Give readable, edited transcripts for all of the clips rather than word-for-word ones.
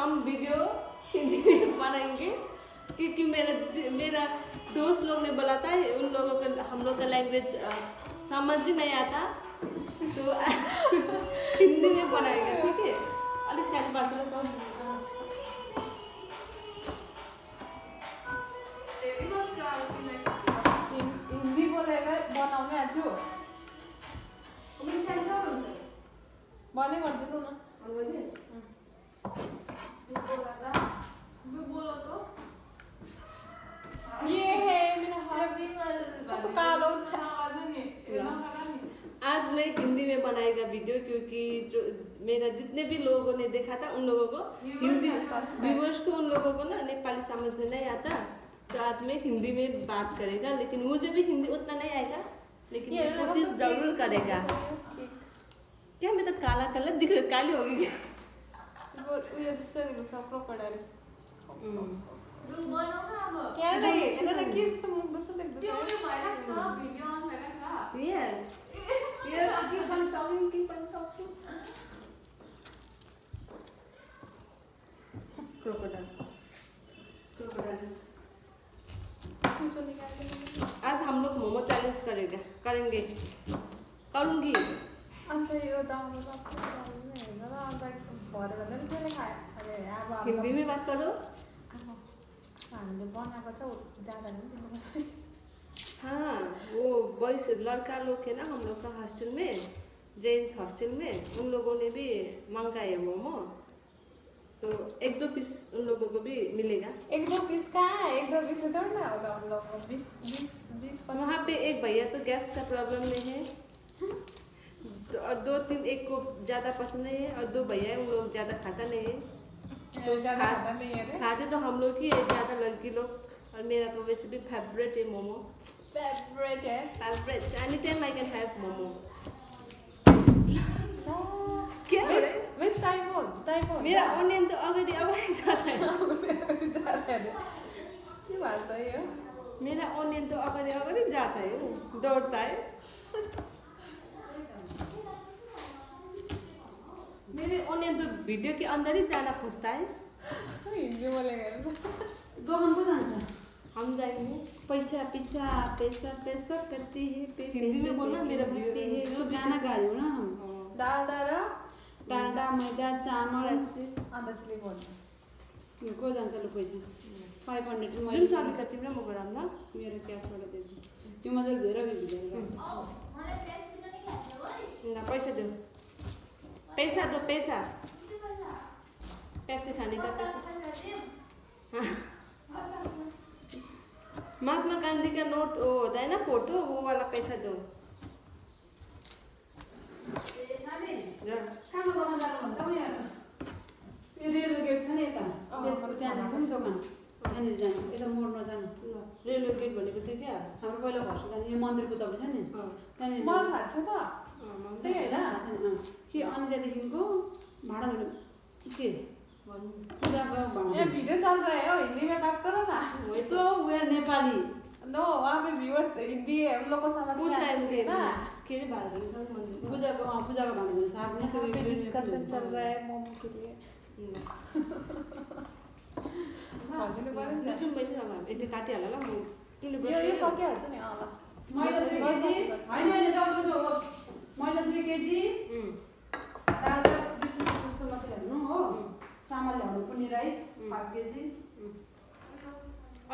हम वीडियो हिंदी में बनाएंगे क्योंकि मेरा दोस्त लोग ने बोला था उन लोगों का हम लोग का लैंग्वेज समझ ही नहीं आता तो हिंदी में बनाएंगे ठीक है। अलिक सानो भाषा सब हिंदी बोलेर बनाउने आज बने गरिदिनु न बोलो तो ये है मेरा तो कालो आज मैं हिंदी में बनाएगा वीडियो क्योंकि जो मेरा जितने भी लोगों ने देखा था उन लोगों को हिंदी व्यूअर्स को उन लोगों को ना नेपाली समझ नहीं आता तो आज मैं हिंदी में बात करेगा लेकिन मुझे भी हिंदी उतना नहीं आएगा लेकिन कोशिश जरूर करेगा। क्या मैं तो काला कलर दिख रहा काली होगी क्या Yes. Yeah, keep on talking, keep on talking. Crocodile. Crocodile. आज हम लोग मोमो चैलेंज करेंगे करूँगी। हिंदी में बात करो। हाँ वो बॉयज लड़का लोग है ना हम लोग का हॉस्टल में जेंट्स हॉस्टल में उन लोगों ने भी मंगाया है मोमो तो 1-2 पीस उन लोगों को भी मिलेगा। 1-2 पीस का 1-2 पीस तो ना होगा उन लोगों को 20 वहाँ पे एक भैया तो गैस का प्रॉब्लम नहीं है और 2-3 एक को ज़्यादा पसंद नहीं है और 2 भैया उन लोग ज़्यादा खाता नहीं है तो खाते तो हम लोग ही है ज़्यादा लड़की लोग और मेरा तो वैसे भी फेवरेट है मोमो। फेवरेट है favourite any time I can have momo. क्या विच टाइप हो मेरा ऑनियन तो अगाडि जाता है के बात है यो मेरा ऑनियन तो अगाडि जाता है दौड़ता है मेरे ऑनियन तो वीडियो के अंदर ही जाना खोजता है। हिंदी बोलेगा दोकान को जान्छ हम जाएंगे पैसा पैसा पैसा पैसा करती है हिंदी में बोलना मेरा बुद्धि है तो गाना गा रही हूँ ना हम डालडा मैदा चामल अंदाजले बोल्नु को जान्छ ल पैसा 500 जुन साबी कति र म गराम न मेरो क्याशबाट दिन्छु त्यो मजाले धोएर भिजाएर ल पैसा देऊ पैसा दो पैसा पेप्सी खाने का पैसा महात्मा गांधी का नोट वो होता है ना फोटो वो वाला पैसा दो। रेलवे गेट भनेको थियो क्या हाम्रो पहिला भर्सु जाने यो मन्दिरको तल छ नि त्यहाँनिर मलाई थाहा छ त त्यही हैन कि अनि त्यहाँदेखिको भाडा के पूजाको भाडा ये वीडियो चल रहा है हिंदी में बात करो ना so we are Nepali no वहाँ पे व्यूअर्स हिंदी हम लोग को समझ में आती है ना के रे भाडा दिन्छ मन्दिर पूजाको भाडा दिन्छ साहब ने तो डिस्कशन चल रहा है मोमो के लिए हजुरले पनि जुम पनि अब यति काटिहाल्ला ल म यो सकिहाल्छ नि अ ल मैले 2 केजी हैन मैले जाउँछु मैले 2 केजी दाल जस्तो मात्र हेर्नु हो चामल ल्याउनु पनि राइस 5 केजी।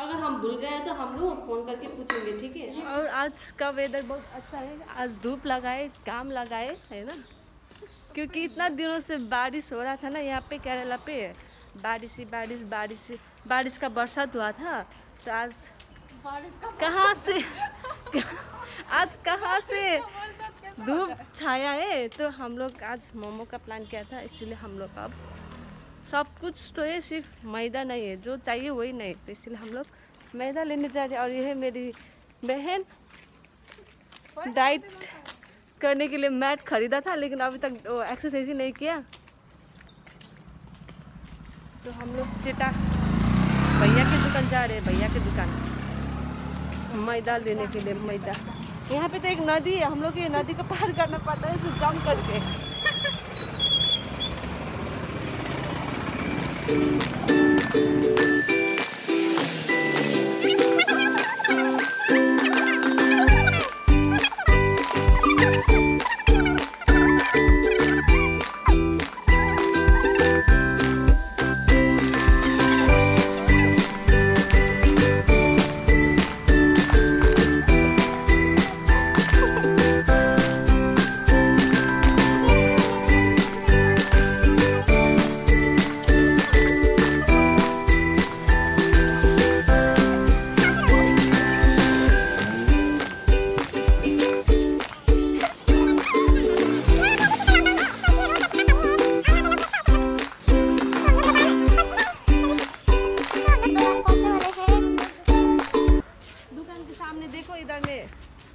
अगर हम भूल गए तो हम लोग फोन करके पूछेंगे ठीक है। और आज का वेदर बहुत अच्छा है आज धूप लगाए काम लगाए है ना क्योंकि इतना दिनों से बारिश हो रहा था ना यहाँ पे केरला पे बारिश का बरसात हुआ था तो आज कहाँ से आज कहाँ से धूप छाया है तो हम लोग आज मोमो का प्लान किया था इसलिए हम लोग अब सब कुछ तो है सिर्फ मैदा नहीं है जो चाहिए वही नहीं तो इसलिए हम लोग मैदा लेने जा रहे हैं। और ये है मेरी बहन डाइट करने के लिए मैट खरीदा था लेकिन अभी तक एक्सरसाइज ही नहीं किया तो हम लोग चिटा भैया की दुकान जा रहे हैं भैया की दुकान मैदा लेने के लिए मैदा। यहाँ पे तो एक नदी है हम लोग ये नदी को पार करना पड़ता है इसे जंप करके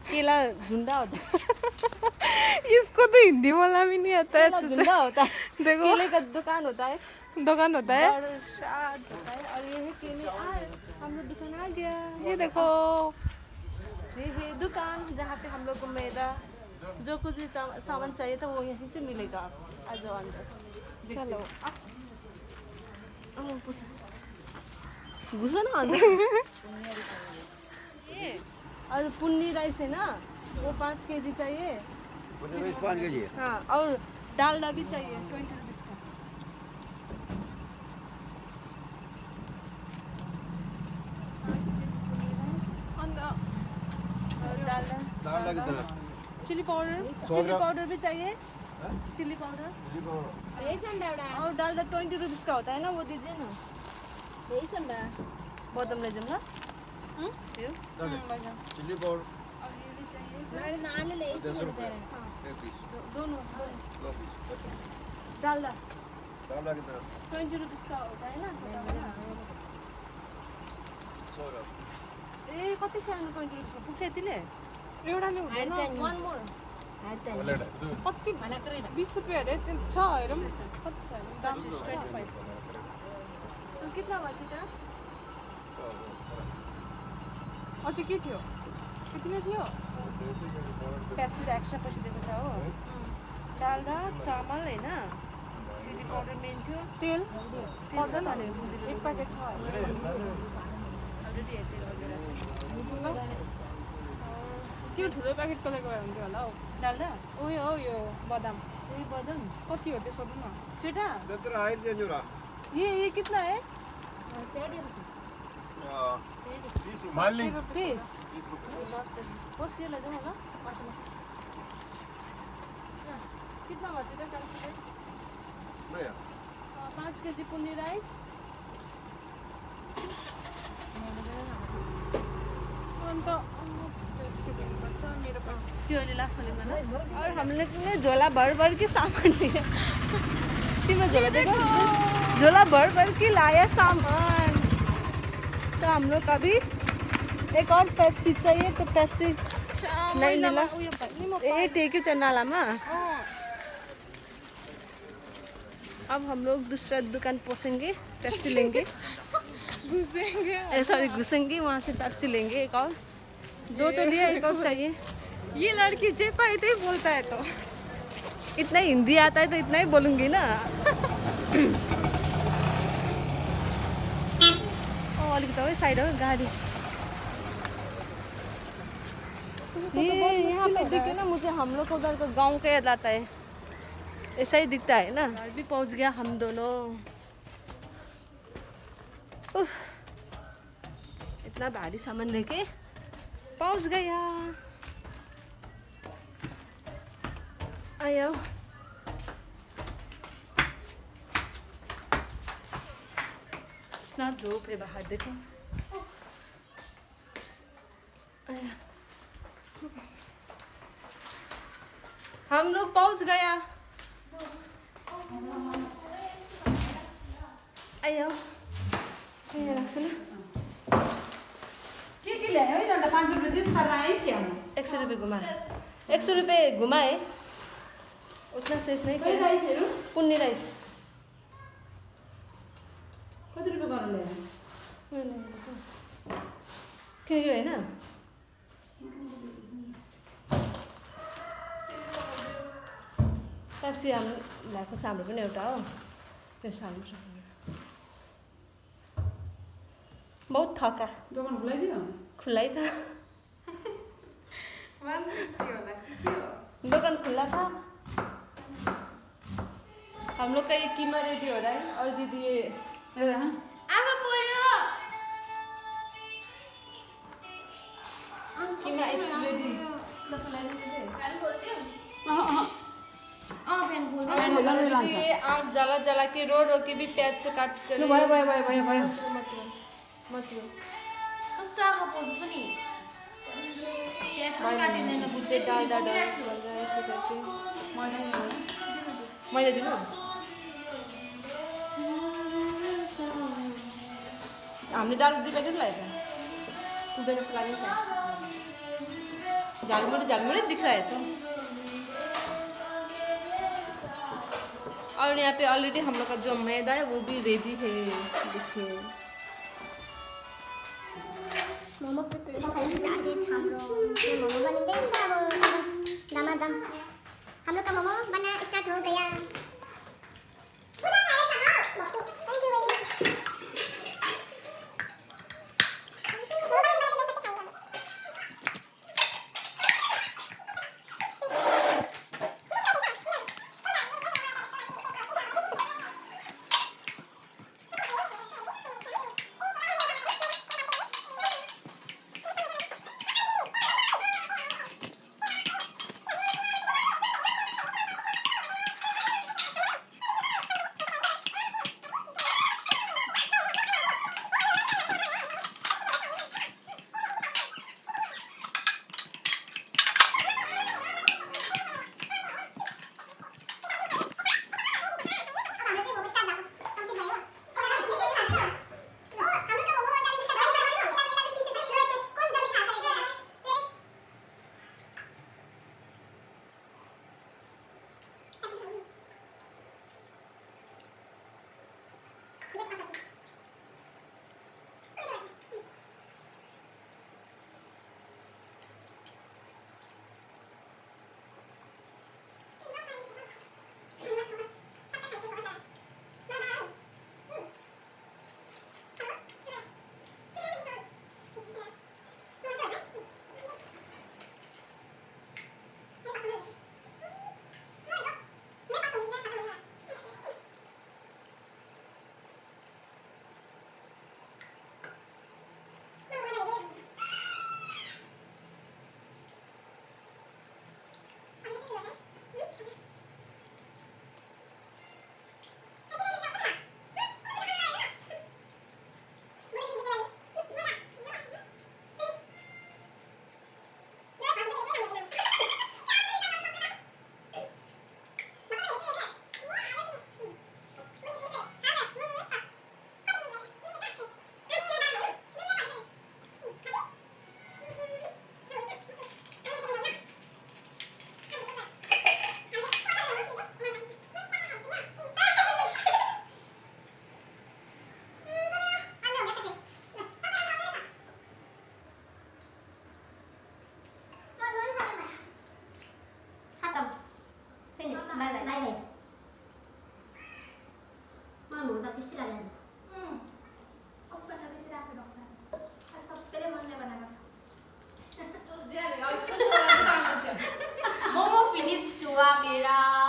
केला झुंडा होता है। इसको तो हिंदी बोलना भी नहीं आता है। झुंडा होता है, देखो केले का दुकान होता है, दुकान होता है बरसात होता है। और ये है केले। हम लोग दुकान आ गया, ये देखो ये है दुकान जहाँ पे हम लोग को मैदा जो कुछ भी सामान चाहिए था वो यहीं से मिलेगा। आ जाओ अंदर, चलो घुसो ना अंदर। और पुन्नी राइस है ना, वो 5 केजी चाहिए। 5 केजी। हाँ, और डालडा भी चाहिए 20 रुपीज़ का। और डालडा कितना? चिली पाउडर भी चाहिए। चिली पाउडर और डालडा 20 रुपीज़ का होता है ना, वो दीजिए ना। बहुत ले जाऊँगा चिल्ली पाउडर दोनों डालडा डालडा कितना? 20 रुपीज़ का होता है ना। ए कति सानो 20 रुपीज़ पुग्छ यतिले? एउटाले हुँदैन। वन मोर कति 20 रुपियाँ अरे छ हेरौँ कति छ दाम 25। तो कितना भयो चिटा? अझै के थियो किति नै थियो? पेप्सी त एक्स्ट्रा पैसा दिएको छ हो। डालडा चामल होइन, चिली पाउडर मेन थियो। तेल पर्दैन एक प्याकेट छ अलरेडी त्यो ठुलो प्याकेटको लगेको भए हुन्थ्यो होला हौ। डालडा उयो हौ यो बदाम यही बदन कति हो त्यो सोध्नु न। चिटा कितना आयल चेंज हो रहा? ये कितना है? 30 मान ली 30 बस ये ले जाऊँ होला। कितना भयो चिटा? 5 केजी पुन्नी राइस। अन्त पेप्सी दिनुपर्छ मेरो पैसा त्यो अहिले लास्टमा लिनु न। और हमने ने झोला भर भर के सामान लिया। तिम्रो झोला देखो, झोला भर भर के लाया सामान। तो हम लोग अभी एक और पेप्सी चाहिए, तो पेप्सी नहीं मिला। ये टेके तो नालामा। अब हम लोग दूसरा दुकान पहुँचेंगे, पेप्सी लेंगे। घुसेंगे सॉरी घुसेंगे, वहाँ से पेप्सी लेंगे। एक और 2 तो लिया, एक और चाहिए। ये लड़की जे पाए तो ही बोलता है। तो इतना हिंदी आता है तो इतना ही बोलूँगी ना। अलिकति साइड हो गाड़ी। ये यहाँ पे देखिए ना, मुझे हम लोग को उधर का गाँव का याद आता है। ऐसा ही दिखता है ना। घर भी पहुँच गया हम दोनों। इतना भारी सामान लेके पहुँच गया। आयो इतना धूप है बाहर देखो। हम लोग पहुंच गया। आयो के ल्यायो नि अन्त 5 रुपैयाँ सिस पारेर आयो क्या? 100 रुपये घुमा, 100 रुपये घुमाए। उतना शेष नहीं खै राइसहरु पुन्नी राइस कति रुपैयाँ गरेर ल्यायो? किनेको होइन? पेप्सी हामी ल्याएको छ, हाम्रो पनि एउटा हो। त्यसमा हाल्नु सक्दैन। बहुत थका दोकान खुलाइदियो खुला ही था 160 होला के हो दुकान खुला था हम लोग का ये कीमा रेडी हो रहा है और दीदी ये आगो पोल्यो कीमा इज रेडी दीदी ये आँख जला जला के रो रो के भी प्याज से काट कर भयो मत रो कस्तो आगो पोल्दैछ नि प्याज पनि काटिँदैन बुझ्दै डाल चल रहा है ऐसे करके मैले दिनु हमने दाल दी पैकेट लाए थे उधर पुराने था झालमुड़ी दिख रहा है तो और यहाँ पे ऑलरेडी हम लोग का जो मैदा है वो भी रेडी है देखिए मोमो प्रिपरेसन हाम्रो मोमो बनिँदैछ अब दमादम हाम्रो त मोमो बना स्टार्ट हो गया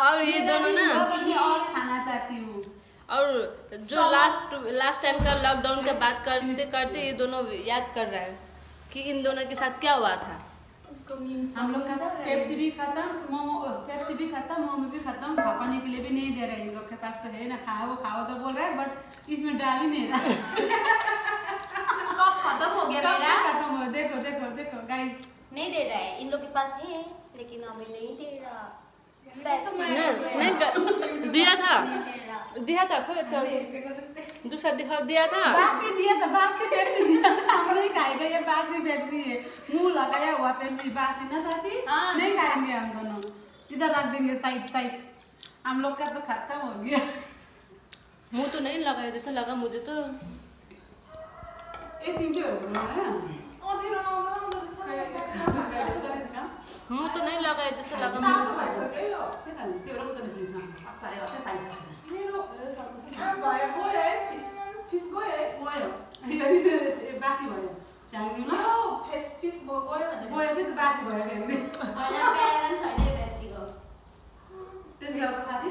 और ये दोनों ना और खाना चाहती हूँ और जो लास्ट टाइम का लॉकडाउन के बात करते करते ये दोनों याद कर रहा है कि इन दोनों के साथ क्या हुआ था। हम लोग का पेप्सी भी खत्म मोमो भी खत्म खाने के लिए भी नहीं दे रहे इन लोग के पास तो है ना खाओ तो बोल रहे हैं बट इसमें डाल ही नहीं रहा कब खत्म हो गया मेरा खत्म हो देखो गाइस नहीं दे रहा है इन लोग के पास है लेकिन हमें नहीं दे रहा नहीं दिया था फिर दूसरा दिया था बासी पेप्सी दिया था हम नहीं खाएगा ये बासी पेप्सी है मुंह लगाया हुआ पेप्सी बासी ना साथी नहीं खाएंगे हम दोनों इधर रख देंगे साइड हम लोग का तो खत्म हो गया मुंह तो नहीं लगाया जैसा लगा मुझे तो ये तीन हो गया मुंह तो नहीं लगाया जैसा लगा गयो त्यो बासी भयो फेरि छैन प्यारा छैन पेप्सीको त्यसले गर्दा साथी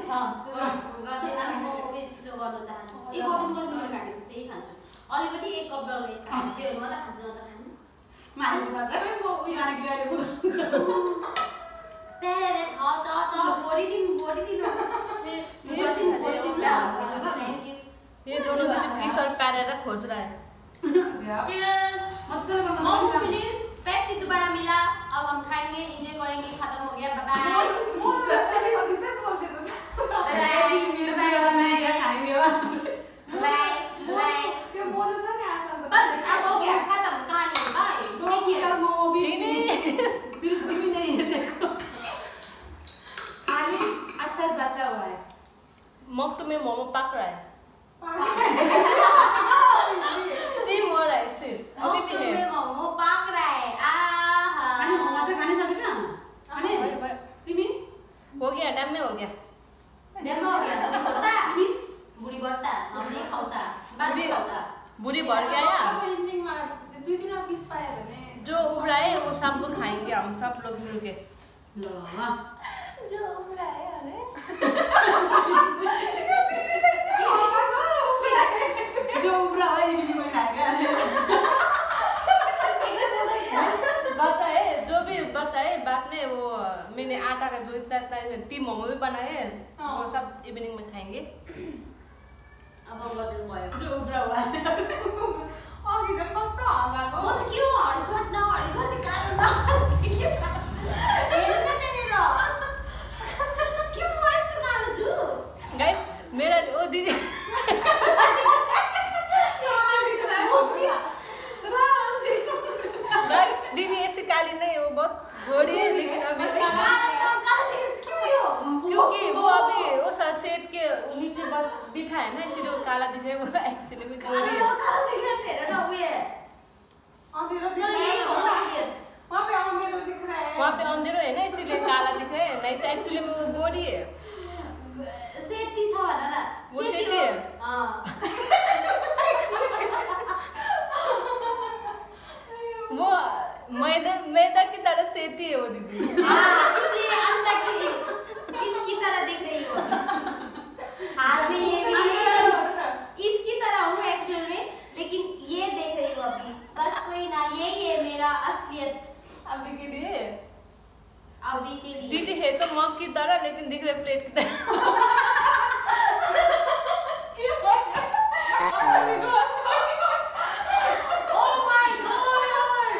गर्दैन म उयो चिसो गर्न चाहन्छु एक कप डल्ले खाएको चाहिँ खान्छु अलिकति एक कप डल्ले खान्छु त्यो मात्र खान्छु न त खानु मानेको बाजा म उयो मानेको गाडी प्यारा छ बोडिदिनु थैंक यू ये दोनों दीदी प्लीज और पैरेरा खोज रहा है चीयर्स मजा मोमो फिनिश पेप्सी दोबारा मिला अब हम खाएंगे एंजॉय करेंगे खत्म हो गया बाय बाय बाय त्यो बोल्नु छ नि आशा बस अब हो गया खत्म कहानी बाय टेक केयर बिल्कुल भी नहीं है देखो खाली अचार बचा हुआ है मक्टू में मोमो पक रहा है स्टीम हो रहा है स्टीम अभी भी है मोमो पक रहा है आहा खाने मोमो तो खाने सके ना खाने तिमी हो गया डैम में हो गया डेमो हो गया बुढ़ी बट्टा हम नहीं खाता बाद में खाता बुरी बढ़ गया या अब एन्डिङमा 2-3 पिस पायो भने जो उबराए वो शाम को खाएंगे हम सब लोग मिलके ल जो उम्राए अरे जो उब्रा है ये मैं खाएगा बचा है जो भी बचा है बाद में वो मैंने आटा का जो इतना टी मोमो भी बनाए वो सब इवनिंग में खाएंगे अब गर्दै भयो जो उब्रा हुआ है अघि त कस्तो हल्लाको म त के हो हरिसट कारण न हेर्नु न त्यहाँनिर के म यस्तो कालो छु गाइस मेरा ओ दीदी गाइस दीदी ऐसी काली नहीं है वो बहुत गोरी है लेकिन अभी क्योंकि वो अभी वो सेट के नीचे बस बिठा है ना इसलिए वो काला दिख रहा है वो एक्चुअली में गोरी है वहाँ पे अंधेरो है ना इसीलिए काला दिख रहा है नहीं तो एक्चुअली में वो गोरी है सेती छ भन न वो सेती है वो मैदा की तरह सेती है वो दीदी इसलिए अंडा की इसकी तरह दिख रही हो हाथ में ये भी इसकी तरह हूँ एक्चुअल में लेकिन ये देख रही हूँ अभी बस कोई ना यही है मेरा असलियत अभी के लिए अभी के लिए दीदी है तो मग की तरह लेकिन दिख रहे प्लेट की तरह Oh my god!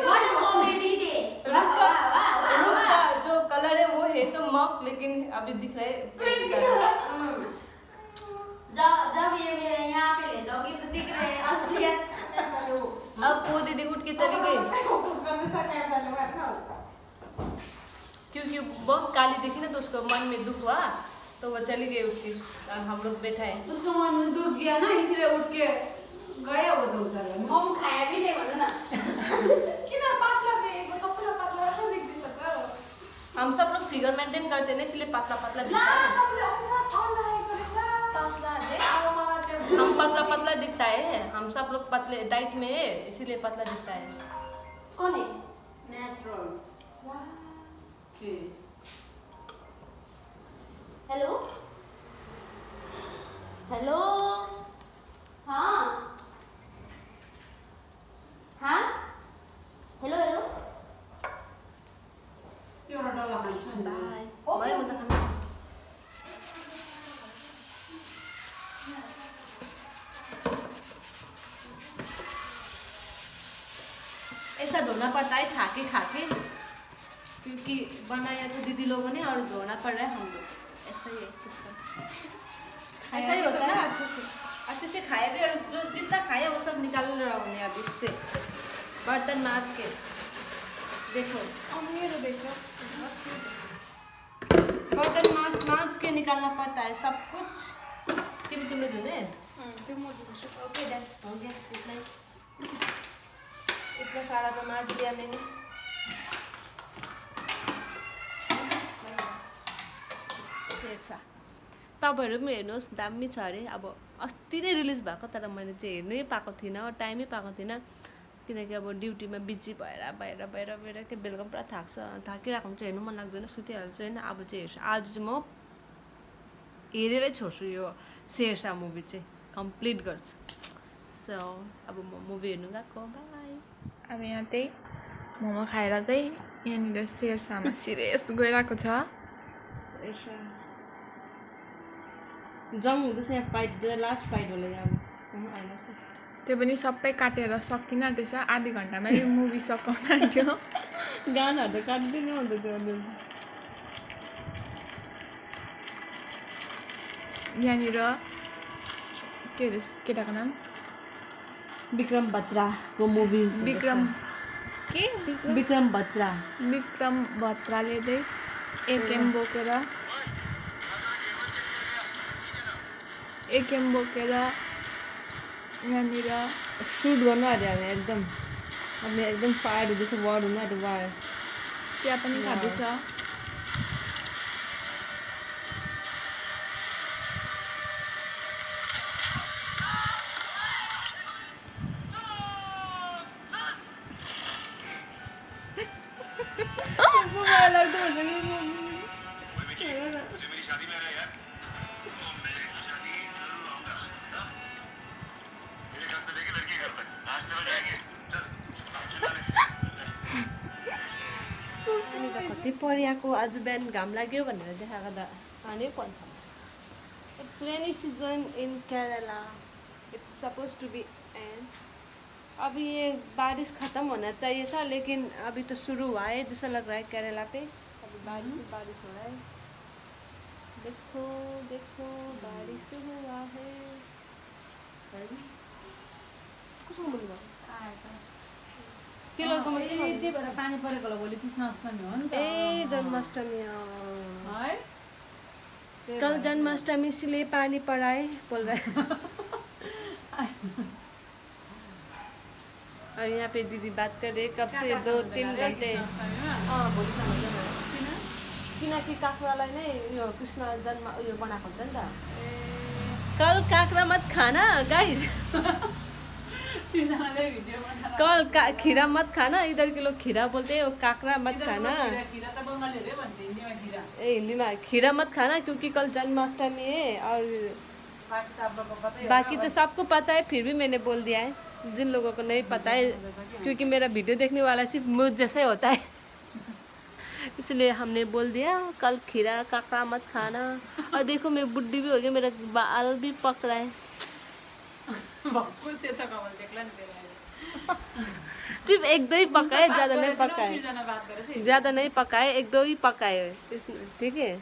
What a comedy day! वाह वाह वाह वाह वाह! जो कलर है वो है तो मग लेकिन अभी दिख रहा है प्लेट की तरह जब ये मेरे यहाँ पे ले जाओगी तो दिख रहे हैं असलियत अब वो दीदी उठ के चली गई क्योंकि बहुत काली दिखी ना तो उसको मन में दुख हुआ तो वो चली गई उठ के और हम लोग बैठा है उसको मन में दुख गया ना इसलिए उठ के गया वो तो उधर मोम खाया भी नहीं बोलो ना किन पातला दिएको सबैलाई पातला राख्नु देख्दैछ त हम सब लोग फिगर मेंटेन करते हैं ना इसलिए पतला पतला ला दिखता है तपाईले अनुसार अनलाइको रहेछ पातला दे अब मलाई त्यो हम पतला पतला दिखता है हम सब लोग पतले डाइट में है इसीलिए पतला दिखता है कौन है नेचुरल्स हेलो हेलो हाँ हाँ हेलो हेलो एउटा डल्ला खान्छु नि बाय ओके ऐसा धोना पड़ता है खाके क्योंकि बनाया तो दीदी लोगों ने और धोना पड़ रहा है हम लोग ऐसा ही है सिस्टम ऐसा ही होता है ना अच्छे से खाया भी और जो जितना खाया वो सब निकाल रहा हूँ अब इससे बर्तन माज के देखो मेरो देख्छ बर्तन माज के निकालना पड़ता है सब कुछ तिम्रो धुने त्यो म दिन्छु ओके डन हो गया इतना सारा तो माज लिया मैंने तपाईँहरू पनि हेर्नुहोस् दामी छ अरे अब अस्ति नै रिलिज भएको तर मैले चाहिँ हेर्नै पाएको थिइनँ टाइमै पाएको थिइनँ किनकि अब ड्युटीमा बिजी भएर के बेलुका पुरा थाकिरहेको हुन्छ, हेर्नु मन लाग्दैन, सुतिहाल्छु होइन। अब चाहिँ हेर्छु, आज चाहिँ म हेरेरै छोड्छु यो शेरशाह मुभी चाहिँ, कम्प्लिट गर्छु। सो अब म मुभी हेर्नु गएको, बाई। अब यहाँ चाहिँ मोमो खाएर चाहिँ यहाँनिर शेरशाहमा सिरियस गइरहेको छ। जङ हुँदैछ यहाँ, फाइट लास्ट फाइट होला यहाँ। त्यो पनि सबै काटेर सकिन आँट्दैछ, आधी घन्टामै मुभी सकाउन आँट्यो। गानाहरू त काट्दैन अन्त त्यो यहाँनिर के अरे केटाको नाम विक्रम बत्राको मुभी। विक्रम बत्रा विक्रम बत्राले चाहिँ एकेएम बोकेर यहाँनिर सुट गर्नु आँट्यो हामी एकदम। अब एकदम फायर हुँदैछ, वार हुनु आँट्यो, वार। चिया पनि खाँदैछ। कति परिआएको, आज बिहान घाम लाग्यो भनेर देखाएको त पानी पर्छ। It's rainy season in Kerala, it's suppose to be and अभी ये बारिश ख़त्म होना चाहिए था, लेकिन अभी तो शुरू हुआ है, जैसा लग रहा है केरला पे अभी बारिश हो रहा है। देखो देखो बारिश हुआ है। कसो बोल्नु पानी परेको भोलि कृष्णाष्टमी हो नि त। ए जन्माष्टमी है, कल जन्माष्टमी इसलिए पानी पड़ाए बोल रहे हैं। और यहाँ पे दीदी बात कर रहे कब से 2-3 घंटे। भोलि किनकि काँक्रालाई नै यो कृष्ण जन्म उयो बनाएको हुन्छ नि त। कल काँक्रा मत खाना गाइज। कल खीरा मत खाना, इधर के लोग खीरा बोलते हैं, वो काकड़ा मत खाना। हिंदी में खीरा मत खाना क्योंकि कल जन्माष्टमी है। और बाकी तो सबको पता है, फिर भी मैंने बोल दिया है जिन लोगों को नहीं पता है, क्योंकि मेरा वीडियो देखने वाला सिर्फ मुझ जैसा ही होता है, इसलिए हमने बोल दिया कल खीरा काकड़ा मत खाना। और देखो मैं बुढ़ी भी हो गई, मेरा बाल भी पक रहा है। सिर्फ 1-2 ही पकाए, ज्यादा नहीं पकाए, ज्यादा नहीं पकाए, 1-2 ही पकाए, ठीक है।